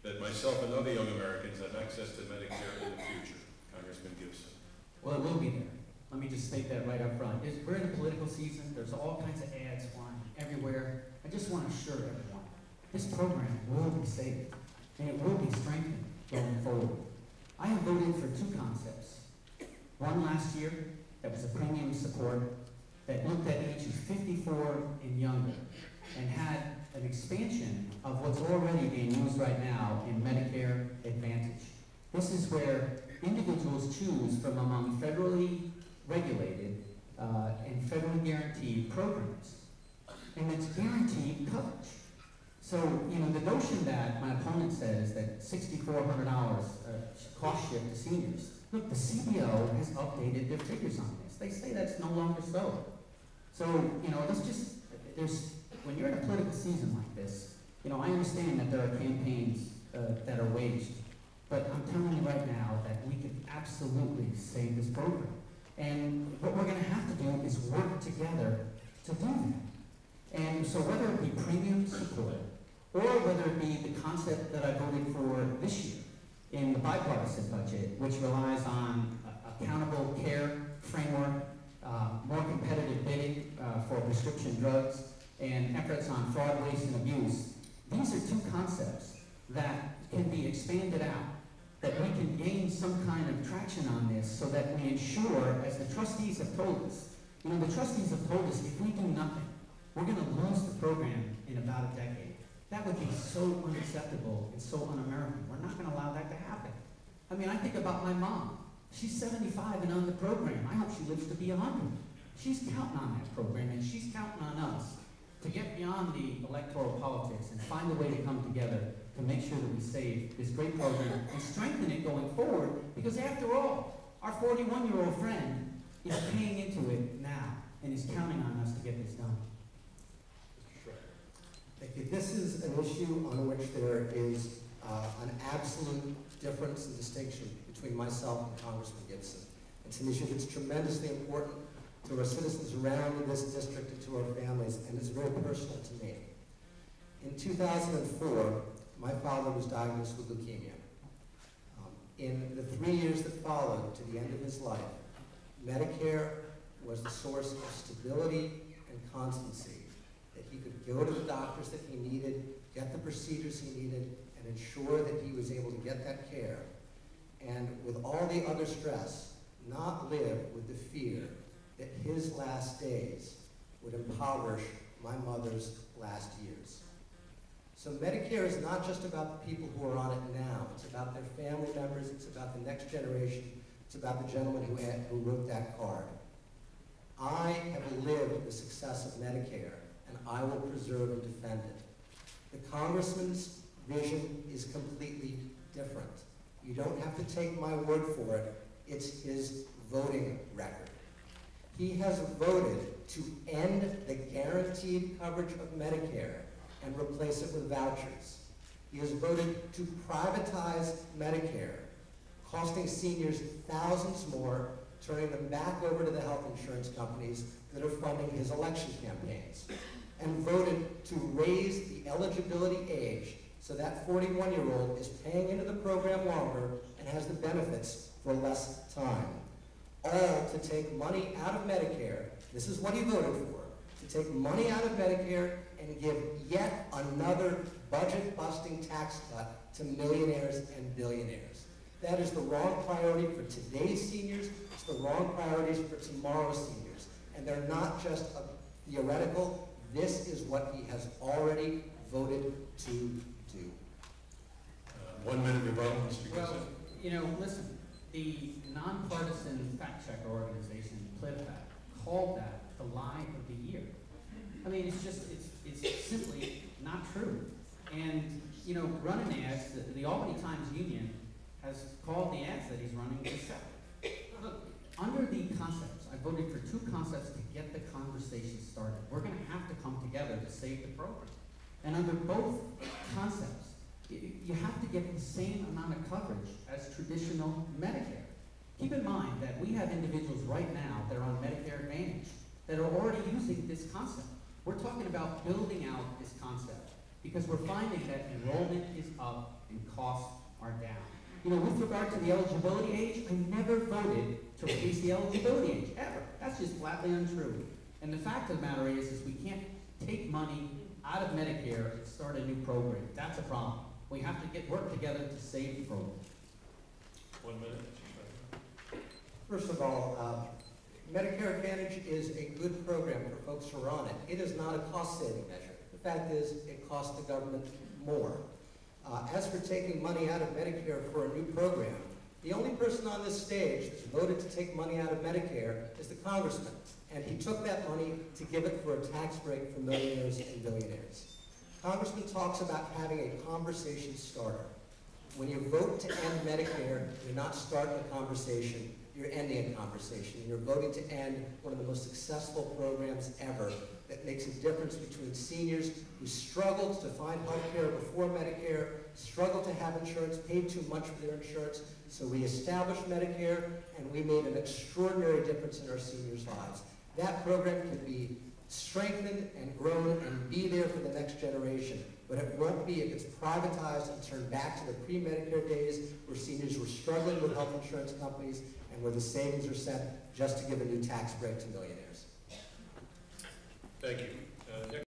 that myself and other young Americans have access to Medicare in the future? Congressman Gibson. Well, it will be there. Let me just state that right up front. We're in the political season. There's all kinds of ads flying everywhere. I just want to assure everyone, this program will be saved, and it will be strengthened going forward. I have voted for two concepts. One last year, that was a premium support, that looked at ages 54 and younger, and had an expansion of what's already being used right now in Medicare Advantage. This is where individuals choose from among federally regulated and federally guaranteed programs. And it's guaranteed coverage. So, the notion that my opponent says that $6,400 cost shift to seniors, look, the CBO has updated their figures on this. They say that's no longer so. So, when you're in a political season like this, I understand that there are campaigns that are waged, but I'm telling you right now that we can absolutely save this program. And what we're going to have to do is work together to do that. And so whether it be premium support, or whether it be the concept that I voted for this year in the bipartisan budget, which relies on accountable care framework, more competitive bidding for prescription drugs, and efforts on fraud, waste, and abuse. These are two concepts that can be expanded out, that we can gain some kind of traction on this so that we ensure, as the trustees have told us, the trustees have told us if we do nothing, we're going to lose the program in about a decade. That would be so unacceptable and so un-American. We're not going to allow that to happen. I mean, I think about my mom. She's 75 and on the program. I hope she lives to be 100. She's counting on that program, and she's counting on us to get beyond the electoral politics and find a way to come together to make sure that we save this great program and strengthen it going forward, because after all, our 41-year-old friend is paying into it now and is counting on us to get this done. Thank you. This is an issue on which there is an absolute difference and distinction between myself and Congressman Gibson. It's an issue that's tremendously important to our citizens around this district and to our families, and it's very personal to me. In 2004, my father was diagnosed with leukemia. In the 3 years that followed to the end of his life, Medicare was the source of stability and constancy, that he could go to the doctors that he needed, get the procedures he needed, and ensure that he was able to get that care. And with all the other stress, not live with the fear that his last days would impoverish my mother's last years. So Medicare is not just about the people who are on it now. It's about their family members. It's about the next generation. It's about the gentleman who wrote that card. I have lived the success of Medicare, and I will preserve and defend it. The congressman's vision is completely different. You don't have to take my word for it. It's his voting record. He has voted to end the guaranteed coverage of Medicare and replace it with vouchers. He has voted to privatize Medicare, costing seniors thousands more, turning them back over to the health insurance companies that are funding his election campaigns, and voted to raise the eligibility age so that 41-year-old is paying into the program longer and has the benefits for less time. All to take money out of Medicare. This is what he voted for, to take money out of Medicare and give yet another budget-busting tax cut to millionaires and billionaires. That is the wrong priority for today's seniors. It's the wrong priorities for tomorrow's seniors. And they're not just theoretical. This is what he has already voted to do. 1 minute rebuttal, Mr. Gibson. Well, listen, the nonpartisan fact-checker organization, PolitiFact, called that the lie of the year. I mean, it's simply not true. And, running ads, the Albany Times Union has called the ads that he's running deceptive. Look, under the concepts, I voted for two concepts to get the conversation started. We're going to have to come together to save the program. And under both concepts, you have to get the same amount of coverage as traditional Medicare. Keep in mind that we have individuals right now that are on Medicare Advantage that are already using this concept. We're talking about building out this concept because we're finding that enrollment is up and costs are down. You know, with regard to the eligibility age, I never voted to raise the eligibility age, ever. That's just flatly untrue. And the fact of the matter is we can't take money out of Medicare and start a new program. That's a problem. We have to work together to save the program. 1 minute. First of all, Medicare Advantage is a good program for folks who are on it. It is not a cost-saving measure. The fact is, it costs the government more. As for taking money out of Medicare for a new program, the only person on this stage that's voted to take money out of Medicare is the congressman. And he took that money to give it for a tax break for millionaires and billionaires. Congressman talks about having a conversation starter. When you vote to end Medicare, you're not starting a conversation, you're ending a conversation. You're voting to end one of the most successful programs ever that makes a difference between seniors who struggled to find health care before Medicare, struggled to have insurance, paid too much for their insurance. So we established Medicare, and we made an extraordinary difference in our seniors' lives. That program can be strengthened and grown and be there for the next generation. But it won't be if it's privatized and turned back to the pre-Medicare days where seniors were struggling with health insurance companies and where the savings are sent just to give a new tax break to millionaires. Thank you.